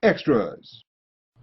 Extras.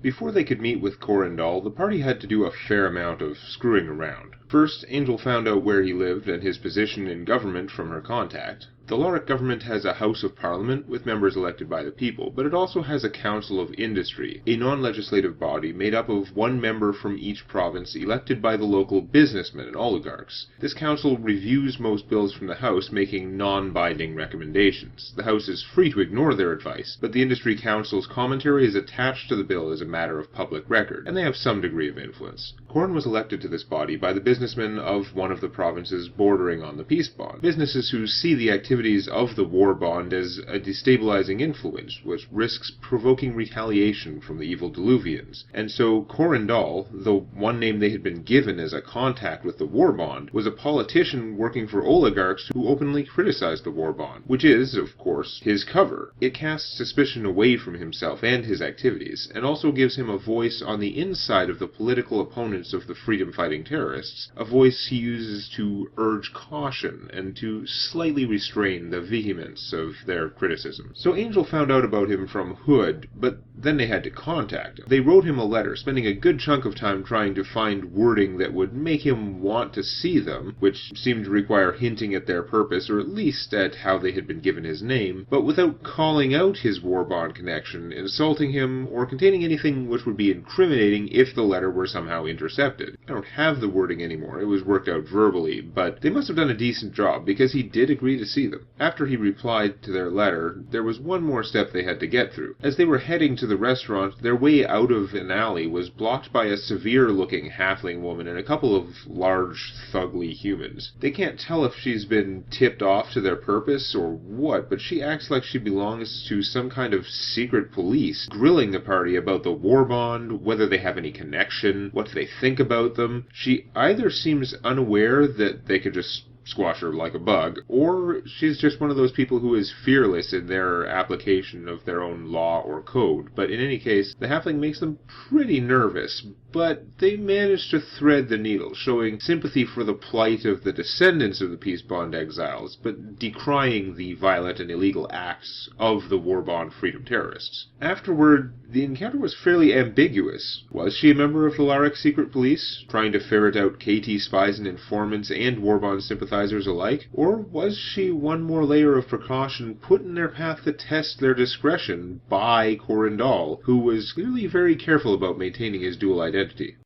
Before they could meet with Coren Dahl, the party had to do a fair amount of screwing around. First, Angel found out where he lived and his position in government from her contact. The Laric government has a House of Parliament with members elected by the people, but it also has a Council of Industry, a non-legislative body made up of one member from each province elected by the local businessmen and oligarchs. This council reviews most bills from the House, making non-binding recommendations. The House is free to ignore their advice, but the Industry Council's commentary is attached to the bill as a matter of public record, and they have some degree of influence. Coren was elected to this body by the businessmen of one of the provinces bordering on the peace bond, businesses who see the activities of the war bond as a destabilizing influence, which risks provoking retaliation from the evil Diluvians. And so Coren Dahl, the one name they had been given as a contact with the war bond, was a politician working for oligarchs who openly criticized the war bond, which is, of course, his cover. It casts suspicion away from himself and his activities, and also gives him a voice on the inside of the political opponents of the freedom-fighting terrorists, a voice he uses to urge caution and to slightly restrain the vehemence of their criticism. So Angel found out about him from Hood, but then they had to contact him. They wrote him a letter, spending a good chunk of time trying to find wording that would make him want to see them, which seemed to require hinting at their purpose, or at least at how they had been given his name, but without calling out his war bond connection, insulting him, or containing anything which would be incriminating if the letter were somehow intercepted. I don't have the wording anymore, it was worked out verbally, but they must have done a decent job, because he did agree to see them. After he replied to their letter, there was one more step they had to get through. As they were heading to the restaurant, their way out of an alley was blocked by a severe-looking halfling woman and a couple of large, thugly humans. They can't tell if she's been tipped off to their purpose or what, but she acts like she belongs to some kind of secret police, grilling the party about the war bond, whether they have any connection, what they think about them. She either seems unaware that they could just squash her like a bug, or she's just one of those people who is fearless in their application of their own law or code. But in any case, the halfling makes them pretty nervous, but they manage to thread the needle, showing sympathy for the plight of the descendants of the peace bond exiles, but decrying the violent and illegal acts of the war bond freedom terrorists. Afterward, the encounter was fairly ambiguous. Was she a member of the Laric secret police, trying to ferret out KT spies and informants and war bond sympathizers alike? Or was she one more layer of precaution put in their path to test their discretion by Coren Dahl, who was clearly very careful about maintaining his dual identity?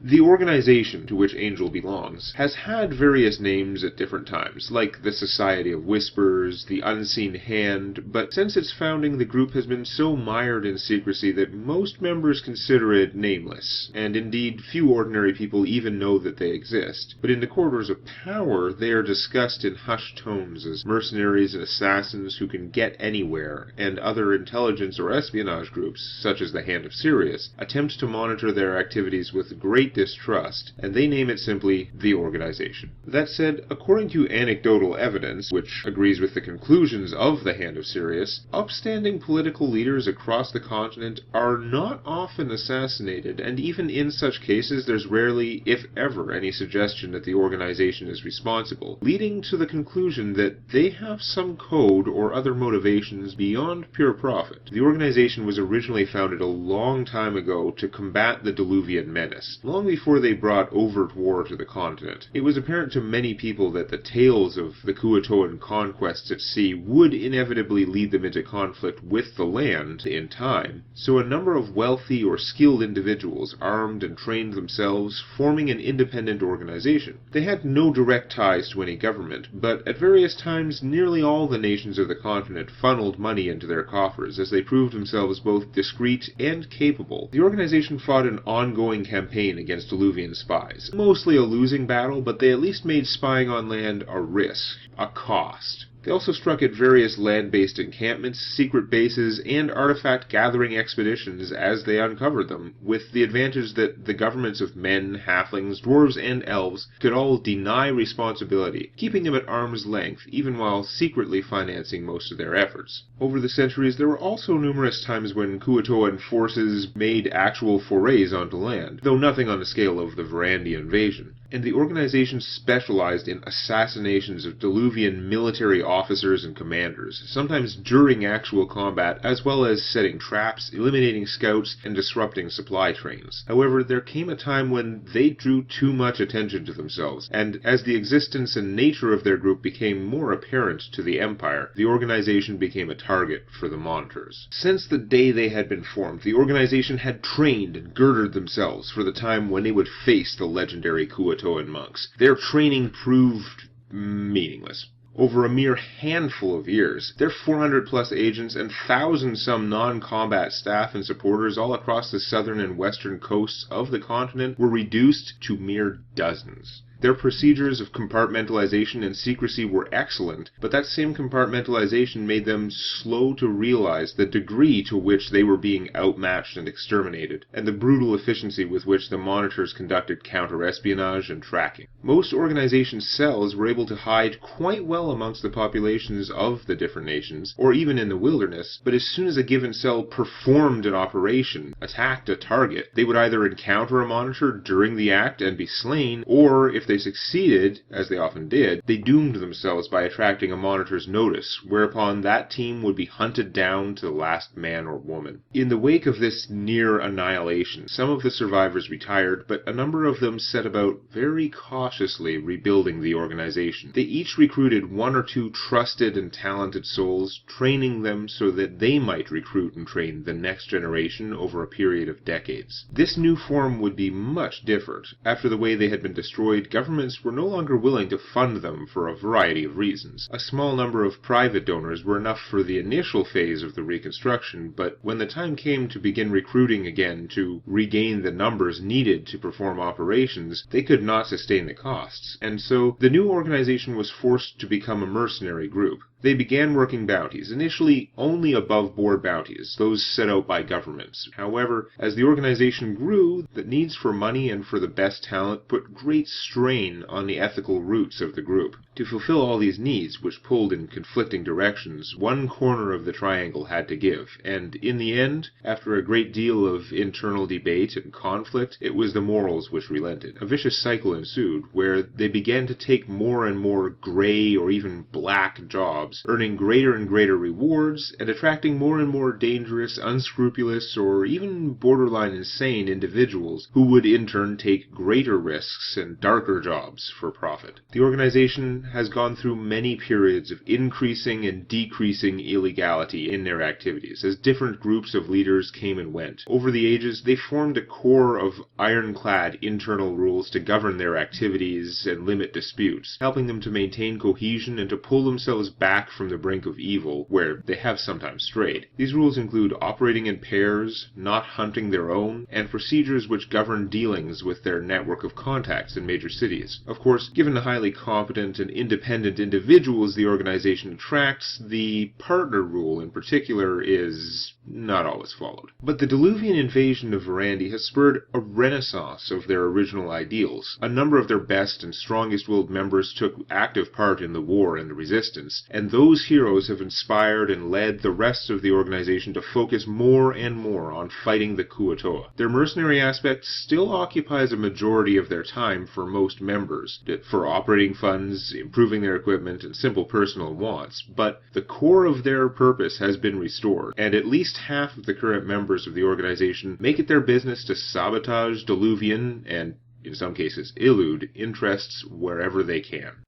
The organization to which Angel belongs has had various names at different times, like the Society of Whispers, the Unseen Hand, but since its founding the group has been so mired in secrecy that most members consider it nameless, and indeed few ordinary people even know that they exist. But in the corridors of power they are discussed in hushed tones as mercenaries and assassins who can get anywhere, and other intelligence or espionage groups, such as the Hand of Sirius, attempt to monitor their activities with great distrust, and they name it simply the organization. That said, according to anecdotal evidence, which agrees with the conclusions of the Hand of Sirius, upstanding political leaders across the continent are not often assassinated, and even in such cases there's rarely, if ever, any suggestion that the organization is responsible, leading to the conclusion that they have some code or other motivations beyond pure profit. The organization was originally founded a long time ago to combat the Diluvian menace, long before they brought overt war to the continent. It was apparent to many people that the tales of the Kuatoan conquests at sea would inevitably lead them into conflict with the land in time, so a number of wealthy or skilled individuals armed and trained themselves, forming an independent organization. They had no direct ties to any government, but at various times nearly all the nations of the continent funneled money into their coffers as they proved themselves both discreet and capable. The organization fought an ongoing campaign against Diluvian spies. Mostly a losing battle, but they at least made spying on land a risk, a cost. They also struck at various land-based encampments, secret bases, and artifact-gathering expeditions as they uncovered them, with the advantage that the governments of men, halflings, dwarves, and elves could all deny responsibility, keeping them at arm's length, even while secretly financing most of their efforts. Over the centuries, there were also numerous times when Kuatoan forces made actual forays onto land, though nothing on the scale of the Varandia invasion. and the organization specialized in assassinations of Diluvian military officers and commanders, sometimes during actual combat, as well as setting traps, eliminating scouts, and disrupting supply trains. However, there came a time when they drew too much attention to themselves, and as the existence and nature of their group became more apparent to the Empire, the organization became a target for the Monitors. Since the day they had been formed, the organization had trained and girded themselves for the time when they would face the legendary Kuo-toan monks. Their training proved meaningless. Over a mere handful of years, their 400-plus agents and thousand-some non-combat staff and supporters all across the southern and western coasts of the continent were reduced to mere dozens. Their procedures of compartmentalization and secrecy were excellent, but that same compartmentalization made them slow to realize the degree to which they were being outmatched and exterminated, and the brutal efficiency with which the Monitors conducted counter-espionage and tracking. Most organization cells were able to hide quite well amongst the populations of the different nations, or even in the wilderness, but as soon as a given cell performed an operation, attacked a target, they would either encounter a Monitor during the act and be slain, or if they succeeded, as they often did, they doomed themselves by attracting a Monitor's notice, whereupon that team would be hunted down to the last man or woman. In the wake of this near annihilation, some of the survivors retired, but a number of them set about very cautiously rebuilding the organization. They each recruited one or two trusted and talented souls, training them so that they might recruit and train the next generation over a period of decades. This new form would be much different. After the way they had been destroyed, governments were no longer willing to fund them for a variety of reasons. A small number of private donors were enough for the initial phase of the reconstruction, but when the time came to begin recruiting again to regain the numbers needed to perform operations, they could not sustain the costs, and so the new organization was forced to become a mercenary group. They began working bounties, initially only above-board bounties, those set out by governments. However, as the organization grew, the needs for money and for the best talent put great strain on the ethical roots of the group. To fulfill all these needs, which pulled in conflicting directions, one corner of the triangle had to give, and in the end, after a great deal of internal debate and conflict, it was the morals which relented. A vicious cycle ensued, where they began to take more and more gray or even black jobs, earning greater and greater rewards, and attracting more and more dangerous, unscrupulous, or even borderline insane individuals who would in turn take greater risks and darker jobs for profit. The organization has gone through many periods of increasing and decreasing illegality in their activities, as different groups of leaders came and went. Over the ages, they formed a core of ironclad internal rules to govern their activities and limit disputes, helping them to maintain cohesion and to pull themselves back from the brink of evil, where they have sometimes strayed. These rules include operating in pairs, not hunting their own, and procedures which govern dealings with their network of contacts in major cities. Of course, given the highly competent and independent individuals the organization attracts, the partner rule in particular is not always followed. But the Diluvian invasion of Verandi has spurred a renaissance of their original ideals. A number of their best and strongest-willed members took active part in the war and the resistance, and those heroes have inspired and led the rest of the organization to focus more and more on fighting the Kuo-toa. Their mercenary aspect still occupies a majority of their time for most members, for operating funds, improving their equipment, and simple personal wants, but the core of their purpose has been restored, and at least half of the current members of the organization make it their business to sabotage Diluvian, and in some cases Illud, interests wherever they can.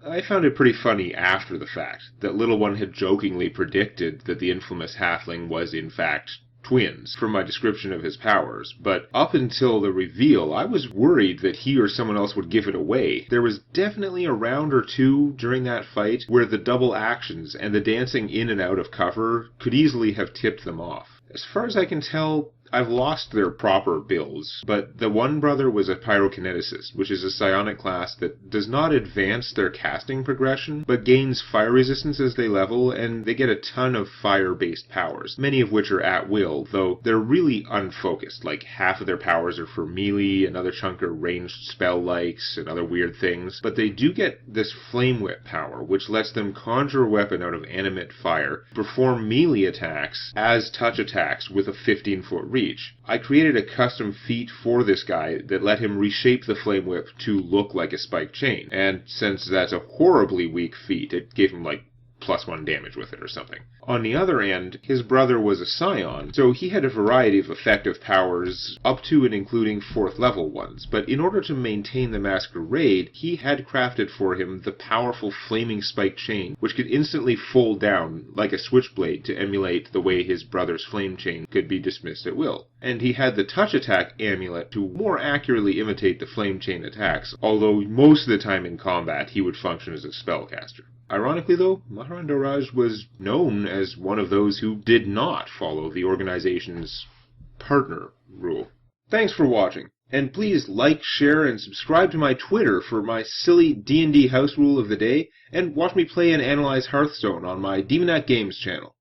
I found it pretty funny after the fact that Little One had jokingly predicted that the infamous halfling was in fact twins from my description of his powers, but up until the reveal, I was worried that he or someone else would give it away. There was definitely a round or two during that fight where the double actions and the dancing in and out of cover could easily have tipped them off. As far as I can tell, I've lost their proper builds, but the one brother was a pyrokineticist, which is a psionic class that does not advance their casting progression, but gains fire resistance as they level, and they get a ton of fire-based powers, many of which are at will, though they're really unfocused. Like, half of their powers are for melee, another chunk are ranged spell-likes, and other weird things, but they do get this flame whip power, which lets them conjure a weapon out of animate fire, perform melee attacks as touch attacks with a 15-foot reach. reach. I created a custom feat for this guy that let him reshape the Flame Whip to look like a spiked chain, and since that's a horribly weak feat, it gave him like +1 damage with it or something. On the other end, his brother was a Scion, so he had a variety of effective powers, up to and including 4th level ones, but in order to maintain the Masquerade, he had crafted for him the powerful Flaming Spike Chain, which could instantly fold down like a switchblade to emulate the way his brother's Flame Chain could be dismissed at will. And he had the Touch Attack amulet to more accurately imitate the Flame Chain attacks, although most of the time in combat he would function as a spellcaster. Ironically though, Mahran Doraj was known as one of those who did not follow the organization's partner rule. Thanks for watching, and please like, share, and subscribe to my Twitter for my silly D&D house rule of the day, and watch me play and analyze Hearthstone on my Demonac Games channel.